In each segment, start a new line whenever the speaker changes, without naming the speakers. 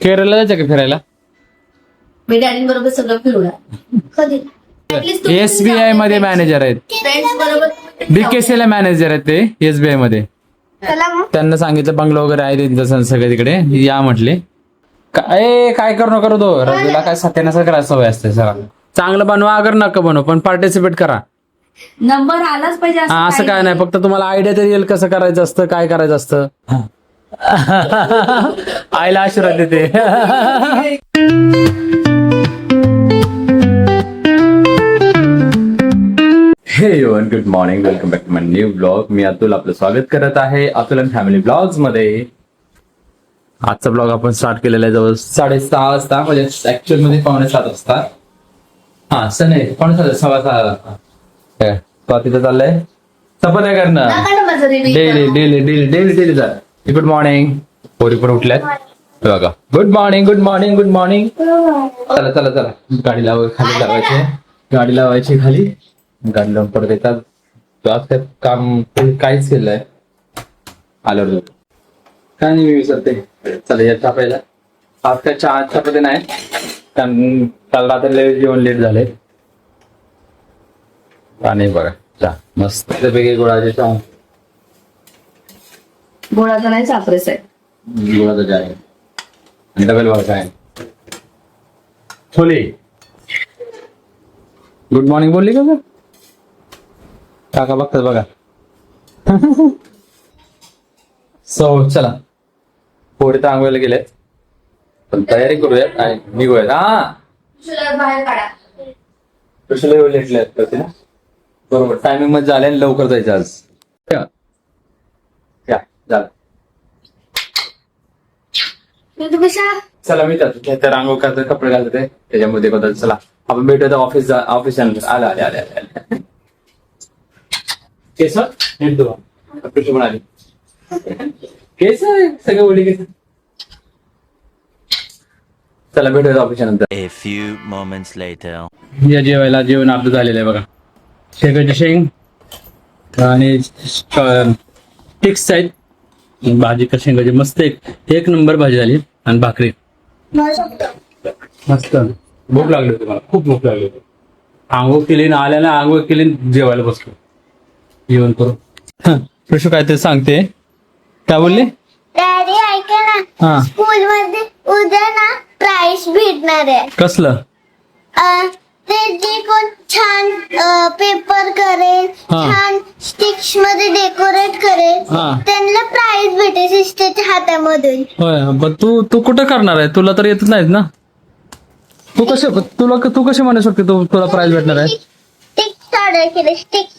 केरळला जायचं का फिरायला?
मी डॅडींबरोबर सगळं फिरणार कधी.
SBI मध्ये मॅनेजर आहेत.
फ्रेंड्स बरोबर
BKC ला मॅनेजर आहेत ते SBI मध्ये. त्यांना सांगितलं बंगलो वगैरे आहे त्यांचं सगळे तिकडे या म्हटले. काय करू नका तो रघुला काय सत्यानाश करायला सवय असते सर. चांगलं बनवा अगर नका बनवा पण पार्टिसिपेट करा.
नंबर आलाच पाहिजे
असं काय नाही फक्त तुम्हाला आयडिया तरी येईल कसं करायचं असतं काय करायचं असतं. आईला आशीर्वाद देते. Hey everyone good morning welcome back to my new blog. मी अतुल आपलं स्वागत करत आहे अतुल अँड फॅमिली ब्लॉग्स मध्ये. आजचा ब्लॉग आपण स्टार्ट केलेला आहे जवळ 6:30 वाजता म्हणजे ऍक्च्युअल मध्ये 6:45 वाजता. हा सर नाही 6:45 वाजता तिथं चाललंय चपात्या करणं डेली. गुड मॉर्निंग पोरी पण उठल्यात बघा. Good morning good morning good morning. चला चला चला गाडी खाली लावायची. गाडी लावायची खाली. गाडी लावून परत येतात. आज काय काम काहीच केलंय आल्यावर काय नाही मी विसरते. चला या छापायला. आज काय चहा छापते नाही कारण काल रात्री जेवण लेट झाले. पाणी बघा चहा मस्त पैकी गुळाचे चहा.
गोळाचा नाही साखरेच आहे.
गुळाचा चहा आहे आणि डबल बघा काय छोले. गुड मॉर्निंग बोलली का सर? काका बघतात बघा. सो चला पोरी तर आंघोळीला गेलेत पण तयारी करूयात आणि निघूयात.
बाहेर काढा.
कशाला एवढे लेटले आहेत ना बरोबर टायमिंग मध्ये झाले आणि लवकर जायचं आज. झालं चला मी तर रांगोळ करतो कपडे घालते त्याच्यामध्ये बदल. चला आपण भेटूया ऑफिस आले आले आले आले केस नीट धुवा पण आली केस सगळे ओली केस. चला भेटूया ऑफिसच्या नंतर.
A few moments later.
या जेवायला जेवण आपलं झालेलं आहे बघा. शेगाची शेंग आणि टिक्स आहेत. भाजी का शेंगाची मस्त एक नंबर भाजी झाली आणि भाकरी मस्त. भूक लागली होती मला खूप भूक लागली होती. आंघोळ केली ना आल्याने आंघोळ केली जेवायला बसलो जेवण करू. प्रशू काय ते सांगते काय बोलले?
डॅडी ऐका ना.
हा
स्कूल मध्ये उद्या ना प्राइस भेटणार आहे.
कसलं?
ते जे कोण छान पेपर करेल
हा.
छान स्टिक्स मध्ये डेकोरेट करेल
हा.
त्यांना प्राइस भेटेल त्याच्या हातामधून.
होय पण तू कुठं करणार आहे? तुला तर येतच नाहीत ना. तू कशी म्हणू शकते तुला प्राइज भेटणार आहे?
स्टिक्स ऑर्डर केले स्टिक्स.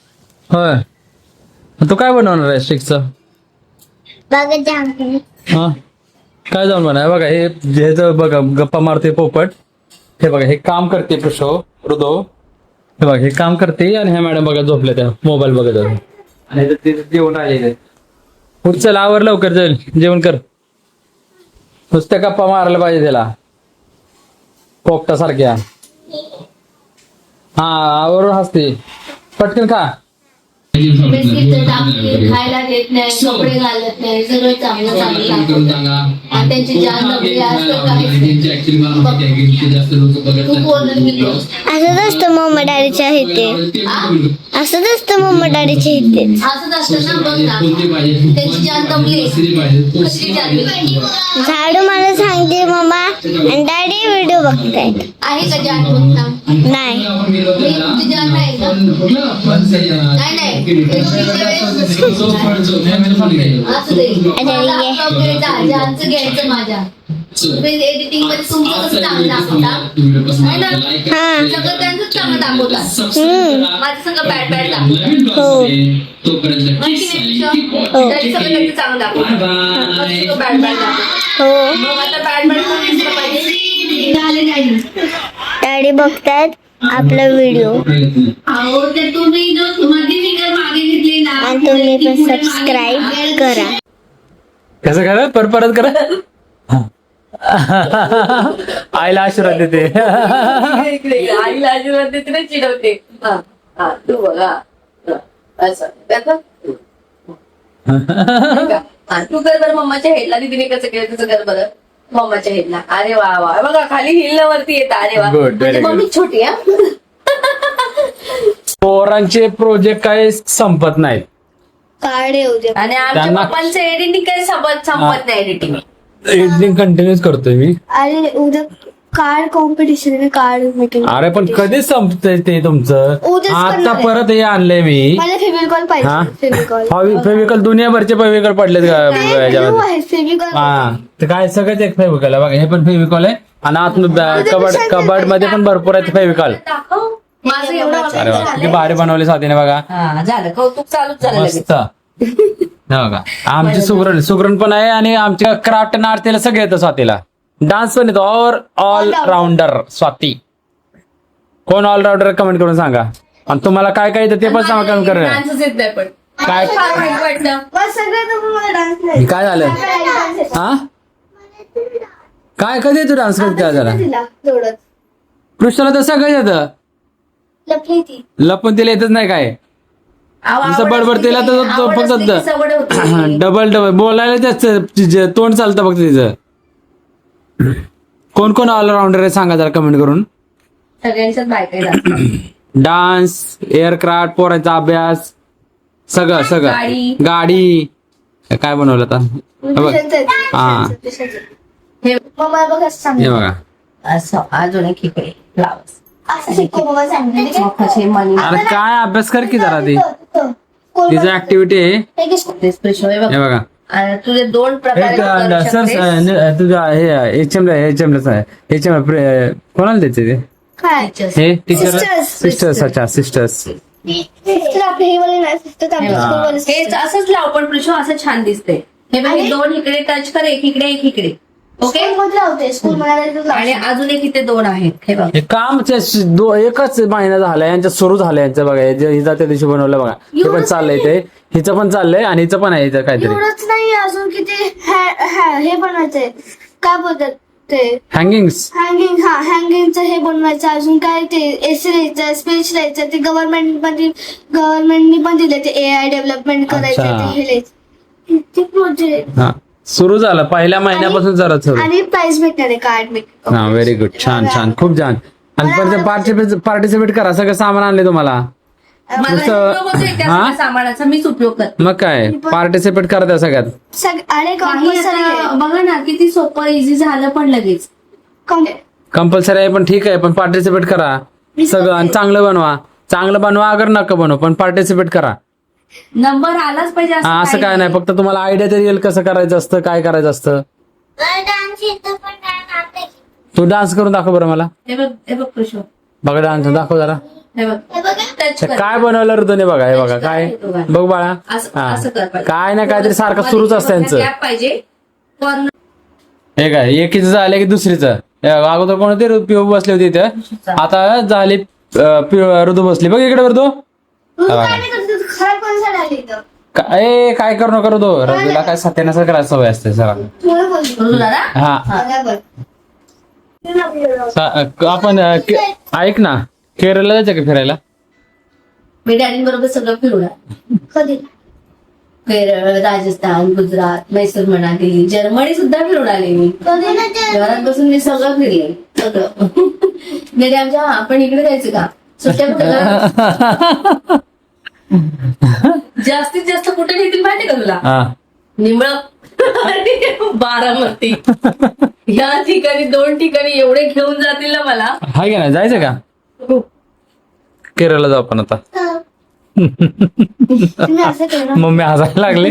होय तू काय बनवणार आहे स्टिकचं?
बघा जाम केले.
हा काय जाऊन म्हणा बघा हे बघा गप्पा मारते पोपट. हे बघा हे काम करते हृदय. हे बघा हे काम करते आणि ह्या मॅडम बघा झोपल्या त्या मोबाईल बघत आणि जेवण आलेले. पुढचं आवर लवकर जाईल जेवण कर. नुसत्या गप्पा मारायला पाहिजे त्याला पोपटा सारख्या. हा आवरून हसते पटकन खा.
बिस्किट टाकते खायला देत नाही कपडे घालत नाही सगळं चांगलं चांगलं आणि त्यांची जान नकली असतं खूप बोलत मी
असंच असतं मम्मा डॅडीच्या इथे. असंच असतं मम्मा डॅडीच्या इथे.
असंच असतं ना बघ ना त्यांची जान दमली कसली जान.
झाडू मला सांगते मम्मा आणि डॅडी व्हिडिओ बघतायत.
आहे का जान बघता?
नाही
तुमची जान नाही ना? नाही नाही असू दे जानचं घ्यायचं माझ्या एडिटिंग मध्ये तुमचं कसं चांगलं दाखवता है ना? सगळं त्यांचं चांगलं दाखवतात. माझं सगळं बॅड बॅड दाखवतात.
हो
तरी सगळं त्यांचं चांगलं दाखवतात. सगळं बॅड बॅड दाखवतात.
हो
मग आता बॅड बॅड कोण दिसलं पाहिजे? झाले नाही
डॅडी बघतायत आपला व्हिडिओ
अहो ते तुम्ही जो मध्ये फिगर मागे घेतली ना
आणि तुम्ही पण सबस्क्राईब करा.
कसं करा परत करा. आईला आशीर्वाद देते.
आईला आशीर्वाद देते ना चिडवते. तू बघा असं त्याचं तू कर बरं मम्माच्या हेडला दिदीने कसं केलं तसं कर बरं. मम्माच्या हिलला. अरे वा वा, बघा खाली हिल वरती येत. अरे वा,
Good, very
म्हणजे
good.
मम्मी छोटी आहे.
पोरांचे प्रोजेक्ट काही संपत नाहीत.
कार्ड येऊ दे.
आणि आमच्या
त्यांना-
पप्पांचं एडिटिंग काही संपत नाही. एडिटिंग
एडिटिंग कंटिन्यूच करतोय मी.
अरे उद्या कार्ड कॉम्पिटिशन आहे, कार्ड मीटिंग.
अरे पण कधी संपतंय ते तुमचं?
उद्याच
आता
करणार आहे.
परत हे आणलंय मी.
मला फेविकॉल
हा?
पाहिजे. फेविकॉल
फेविकल दुनियाभरचे फेविकल पडलेत का याच्यामध्ये?
फेविकॉल.
हा ते काय सगळंच एक फेविकल आहे बघा. हे पण फेविकॉल आहे आणि आत कबड मध्ये पण भरपूर आहेत फेविकल.
दाखव. माझं एवढं
अरे वा किती भारी बनवले साथीने बघा.
हा, झालं कौतुक चालूच झालं लगेच.
मस्त. हे बघा आमची सुगरण पण आहे आणि आमच्या क्राफ्ट आणि आरतीला सगळं येतं स्वातीला. डान्स पण येतो. All rounder Swati. कोण ऑलराऊंडर कमेंट करून सांगा. आणि तुम्हाला काय काय येतं ते पण सांगा कमेंट करा.
डान्सच येत नाही पण.
काय
फार वाईट वाटलं.
मला डान्स
हे
नाही.
काय झालं हा काय कधी तू डान्स करत काय झाला?
तिला तेवढंच
कृष्णाला तर सगळं येतं.
लपली ती.
लपून तिला येतच नाही काय.
आवड
नुसतं बडबड
असली
तिला
की-
तर तो
आवड
फक्त
असली की सवड होती.
डबल बोलायला जास्त तोंड चालतं फक्त तिचं. कोण कोण ऑलराऊंडर आहे सांगा जरा कमेंट करून.
सगळ्यांच्याच बायका
डान्स, एअरक्राफ्ट, पोरांचा अभ्यास सगळं सगळं.
गाडी.
गाडी काय बनवलं आता हे बघ. हा.
हे
मम्मा बघ असं सांग.
हे बघा
असं अजून एक इकडे फ्लावर्स.
असं शिकव बाबा सांगितलं.
मखाचे मणी.
अरे काय अभ्यास कर की जरा ती तिचं ऍक्टिव्हिटी आहे.
तेच प्रश्न आहे बघ.
हे बघा
आणि तुझे दोन प्रकारे तू करू
सर
शकतेस.
तुझा हे एचएमला कोणाला द्यायचे ते
काय
Teachers.
हे टीचर
Sisters.
सिस्टर्स. अच्छा सिस्टर्स.
सिस्टर आपले हे वाले नाही. सिस्टर आमच्या
हा.
स्कूलवाले
हेच
sister.
असंच लाव पण पृष्ठ असं छान दिसते. हे बघ, हे दोन इकडे टच कर, एक इकडे एक इकडे. ओके.
स्कूलमध्ये लावते. स्कूल मला
आणि अजून एक इथे दोन आहेत. हे बघ.
हे काम एकच महिना झालाय यांचं सुरू झालं यांचं बघा. हिचा त्या दिवशी बनवलं बघा. हे पण चाललंय ते. हिचं पण चाललंय आणि हिचं पण आहे इथं काहीतरी
एवढंच नाही अजून किती हे बनवायचंय. काय बोलतात ते
हँगिंग्स.
हँगिंग. हा हँगिंगचं हे बनवायचं. अजून काय ते एसी लिहायचं, स्पीच लिहायचं. ते गव्हर्नमेंटनी पण दिले ते AI डेव्हलपमेंट करायचं.
अच्छा.
ते हे लिहायचं. ते प्रोजेक्ट
हा सुरू झालं पहिल्या महिन्यापासून जरा सुरू.
आणि प्राइस भेटणार आहे कार्ड भेट.
हा व्हेरी गुड. छान छान खूप छान. आणि परत पार्टिसिपेट करा. सगळं सामान आणले तुम्हाला.
मला
नुसतं-
उपयोग होतोय त्या
हा?
सगळ्या सामानाचा मीच उपयोग करते.
मग काय पार्टिसिपेट करा त्या सगळ्यात.
अरे
काही
कंपल्सरी
आता बघा ना किती सोपं इझी झालं पण लगेच.
कंपल्सरी आहे पण ठीक आहे पण पार्टिसिपेट करा सगळं आणि चांगलं बनवा अगर नका बनवा पण पार्टिसिपेट करा.
नंबर आलाच पाहिजे
हा असं काय नाही फक्त तुम्हाला आयडिया तरी येईल कसं करायचं असतं काय करायचं असतं. तू डान्स करून दाखव बरं मला.
हे बघ कृष्ण.
बघा डान्स दाखव जरा.
हे बघ टच कर.
काय बनवलं रे तुने बघा. हे बघा काय बघ बाळा.
असं
हा.
कर पाहिजे.
काय ना काहीतरी सारखं सुरूच असतं यांचं.
गॅप पाहिजे. कॉर्नर
हे काय एकीचं झालं की दुसरीचं. अगोदर कोणते पिओ बसले होते इथं आता झाली ऋतू बसली बघ इकडे ऋतू.
खराब कोण झालं इथं.
काय करू नका ऋतू. रघुला काय सत्यानाच करायला सवय असते सर.
थोडं बोल.
दादा
हा
बरोबर.
आपण ऐक ना केरळला जायचं का फिरायला.
मी डॅडी बरोबर सगळं फिरवणार.
कधी
केरळ, राजस्थान, गुजरात, मैसूर मनाली, जर्मनी सुद्धा फिरून आले मी.
कधी ना ते
घरात बसून मी सगळं फिरले सगळं. म्हणजे आमच्या आपण इकडे जायचं का सुट्ट्या कुठे का? जास्तीत जास्त कुठे नेतील माहिती का तुला.
हा
निंबळ आणि बारामती या ठिकाणी 2 ठिकाणी एवढे घेऊन जातील ना मला.
हाय का नाही जायचं का केरळला जाऊ आपण आता.
तुम्ही असं केलं.
मम्मी हसायला लागले.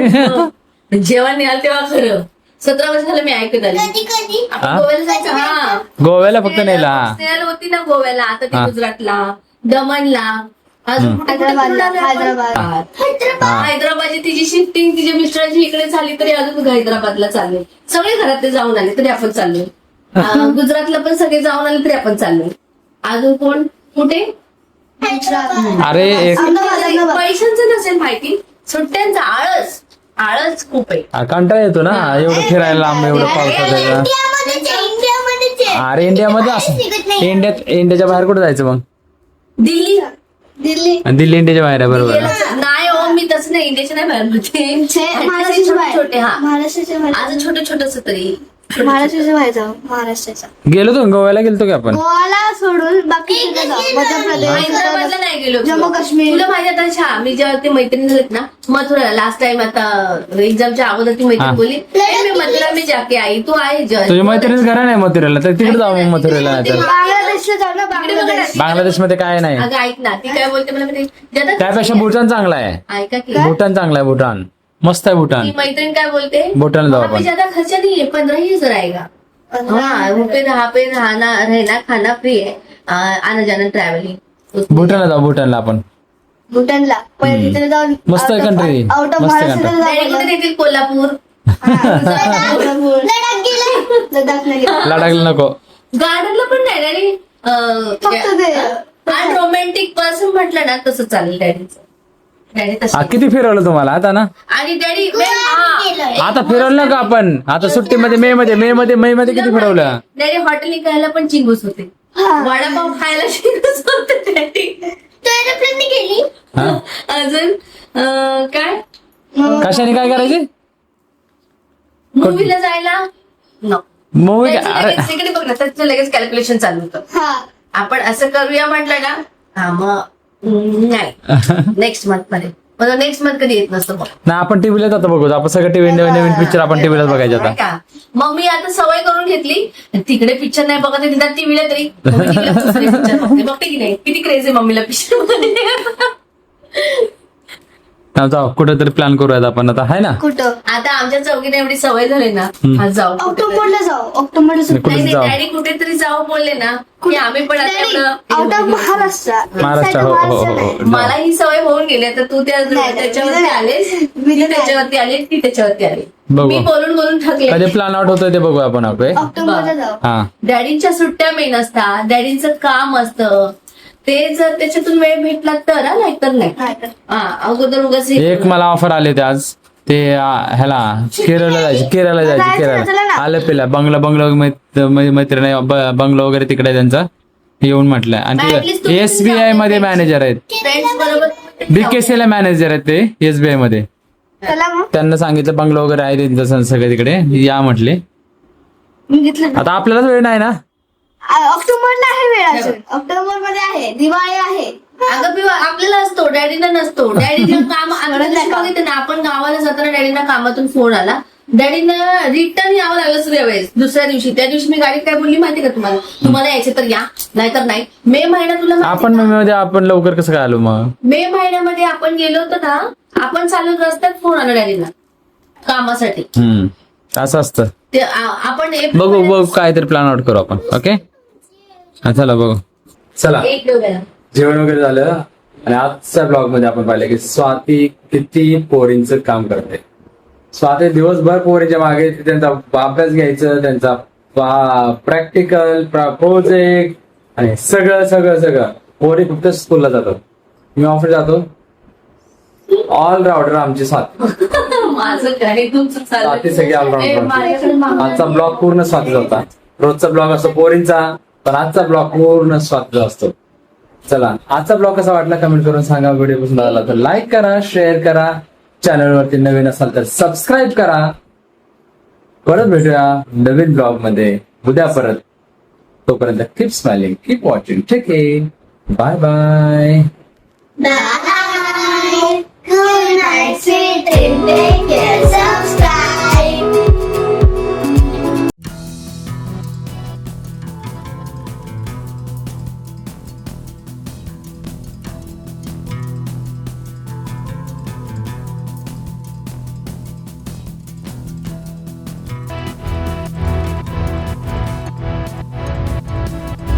जेव्हा निघाल तेव्हा खरं 17 वर्ष झालं मी ऐकत आली.
कधी
आपण गोव्याला जायचं. हा
गोव्याला फक्त नेला. हा.
सेल होती ना गोव्याला. आता ती
हा.
गुजरातला, दमणला, अजून कुठे कुठे
हैदराबादला,
फिरून आलोय आपण. हैदराबादची तिची शिफ्टिंग तिच्या मिस्टरांची इकडे झाली तरी अजून हैदराबादला चालले. सगळे घरातले जाऊन आले तरी आपण चाललोय. गुजरातला पण सगळे जाऊन आले तरी आपण चाललोय. अजून कोण कुठे
अरे एक
पैशांचं नसेल माहिती सुट्ट्यांचा आळस खूप आहे.
कंटाळा येतो ना एवढं फिरायला लांब एवढं पावसाचं. अरे इंडियामध्ये असं इंडियाच्या बाहेर कुठे जायचं मग.
दिल्ली
दिल्ली इंडियाच्या बाहेर आहे बरोबर.
नाही हो मी तसं नाही इंडियाच्या नाही बाहेर म्हणते. छोटे छोटे हा
महाराष्ट्राच्या
आज छोटं छोटस तरी
महाराष्ट्राच्या बाहेर जाऊ महाराष्ट्राचा
गेलो तो गोव्याला गेलतो की आपण
गोवाला सोडून बाकी सगळं जाऊ मध्य
हैदराबादला
प्रदेश
नाही गेलो
जम्मू काश्मीर.
तुला माहिती आता मी जेव्हा ते मैत्रिणी झालेत ना मथुरा लास्ट टाइम आता एक्झामच्या अगोदर ती
हा.
मैत्रीण बोलली "ए, मी मथुरा मी जाके आई तू आहे
तुझ्या मैत्रिणीच घरा नाही मथुरेला तर तिकडे जाऊ मग मथुरेला नाही तर
बांगलादेशला जाऊ ना बांगलादेश
बांगलादेशमध्ये काय नाही
अगं ऐक ना ती काय बोलते मला माहिती ज्यादा-
त्यापेक्षा भूटान चांगला आहे
ऐका की
भूटान चांगला आहे भूटान मस्त आहे भूटान
ती मैत्रीण काय बोलते
भूटानला जाऊ
"वहाँ पे
आपण
ज्यादा खर्चा नहीं है 15,000 आएगा हाँ वहाँ पे रहना रहना खाना फ्री है आना जाना ट्रॅव्हलिंग
भूटानला जाऊ भूटानला आपण
भूटानला पहिले तिथे जाऊन
मस्त आहे country.
आउट ऑफ
मस्त आहे
महाराष्ट्राला
डॅडी कुठे
जाऊ
देतील कोल्हापूर
लडाख नाही गेलं.
लडाखला नको
गार्डनला पण नाही डॅडी
फक्त ते
आणि रोमॅन्टिक पर्सन म्हटलं ना तसं चालेल डॅडीचं डॅडी
हा,
तसं
किती फिरवलं तुम्हाला आता ना
आणि डॅडी हा
आता फिरवलं का आपण आता सुट्टीमध्ये मे मध्ये किती फिरवलं
डॅडी हॉटेल खायला पण चिंगूस होते
हा.
वडापाव खायला चिंगूस होते डॅडी
गेली
हा?
अजून काय
कशाने काय करायचे
मूवीला जायला नो
मूवी अरे
तिकडे बघ ना त्याचं लगेच कॅल्क्युलेशन चालू होतं
हा
आपण असं करूया म्हटलं ना हा मग नाही नेक्स्ट मंथ मध्ये मग नेक्स्ट मंथ कधी येत नसतं मग
ना आपण टीव्हीला जातो बघू आपण सगळं टीव्ही नवीन पिक्चर आपण टीव्हीला बघायचे
नाही
आता
का? मग मी आता सवय करून घेतली तिकडे पिक्चर नाही बघत तिथं टीव्हीला तरी पिक्चर बघते की नाही किती क्रेज आहे मम्मीला पिक्चर
जाऊ कुठेतरी प्लॅन करूयात आपण आता आहे ना
कुठं
आता आमच्या चौकीने एवढी सवय झाली ना हा जाऊ कुठेतरी.
ऑक्टोबरला जाऊ ऑक्टोबरला जाऊ
कुठे
नाही
जाऊ
डॅडी कुठेतरी जाऊ बोलले ना की आम्ही पण आता
आउट ऑफ
एवढं
महाराष्ट्र
महाराष्ट्र हो हो हो
मला ही सवय होऊन गेली आता तू
नाही,
त्याच्यावरती आलेस
मी
ती
नाही.
त्याच्यावरती आली ती त्याच्यावरती आली
बघू.
मी बोलून बोलून
कधी
थकले
प्लॅन आउट होतोय ते बघू आपण आपले
ऑक्टोबरला जाऊ
हा
डॅडींच्या सुट्ट्या मेन असतात डॅडींचं काम असतं ते जर त्याच्यातून वेळ भेटला तर नाहीतर नाही
नाही तर.
हा अगोदर उगाच
एक मला ऑफर आले होते आज ते ह्याला केरळला जायचे
जायचं ना, चला
केरळला
ना.
आलं पिला बंगलो मैत्रिणी बंगलो वगैरे तिकडे आहे त्यांचा येऊन म्हटलंय
At
आणि
least तुम्ही
एसबीआय मध्ये मॅनेजर आहेत
फ्रेंड्स बरोबर
बीकेसी ला मॅनेजर आहेत ते एसबीआय मध्ये
चला मग
त्यांना सांगितलं बंगलो वगैरे आहे त्यांचं सगळे तिकडे या म्हटले
मी घेतलं
आता आपल्यालाच वेळ नाही ना
ऑक्टोबरला आहे वेळ अजून ऑक्टोबर मध्ये आहे दिवाळी आहे
अगं पिवा आपल्याला असतो डॅडीला नसतो डॅडी जेव्हा काम बघितलं ना आपण गावाला जाताना डॅडीना कामातून फोन आला डॅडीनं रिटर्न यावं लागलं सगळ्या वेळेस दुसऱ्या दिवशी त्या दिवशी मी गाडीत काय बोलली माहिती का तुम्हाला यायचं तर या नाहीतर नाही मे महिना तुला माहिती
आपण
का?
मध्ये आपण लवकर कसं काय आलो मग
मे महिन्यामध्ये आपण गेलो होतो ना आपण चालून रस्त्यात फोन आला डॅडीला कामासाठी
असं असतं
ते आपण एप्रिल
बघू
महिन्यात-
बघू काहीतरी प्लॅन आउट करू आपण ओके चला बघू चला
एक डोळ्याला.
जेवण वगैरे झालं आणि आजच्या ब्लॉग मध्ये आपण पाहिलं की स्वाती किती पोरींचं काम करते स्वाती दिवसभर पोरीच्या मागे त्यांचा अभ्यास घ्यायचं त्यांचा प्रॅक्टिकल प्रोजेक्ट आणि सगळं सगळं सगळं पोरी फक्त स्कूलला जातात मी ऑफिस जातो ऑलराऊंडर आमची स्वाती
माझं काय तुमचं
स्वाती सगळी
ए, माझ्याकडे मागं-
आजचा ब्लॉग पूर्ण स्वातीचा होता रोजचा ब्लॉग असतो पोरींचा पण आजचा ब्लॉग पूर्ण स्वातीचा असतो चला आजचा ब्लॉग कसा वाटला कमेंट करून सांगा व्हिडिओ पसंत आला तर लाईक करा शेअर करा चॅनल वरती नवीन असाल तर सबस्क्राईब करा परत भेटूया नवीन ब्लॉग मध्ये उद्या परत तोपर्यंत कीप स्माइलिंग कीप वॉचिंग ठीक आहे bye bye
Bye. Good night, sweet dreams. Take care.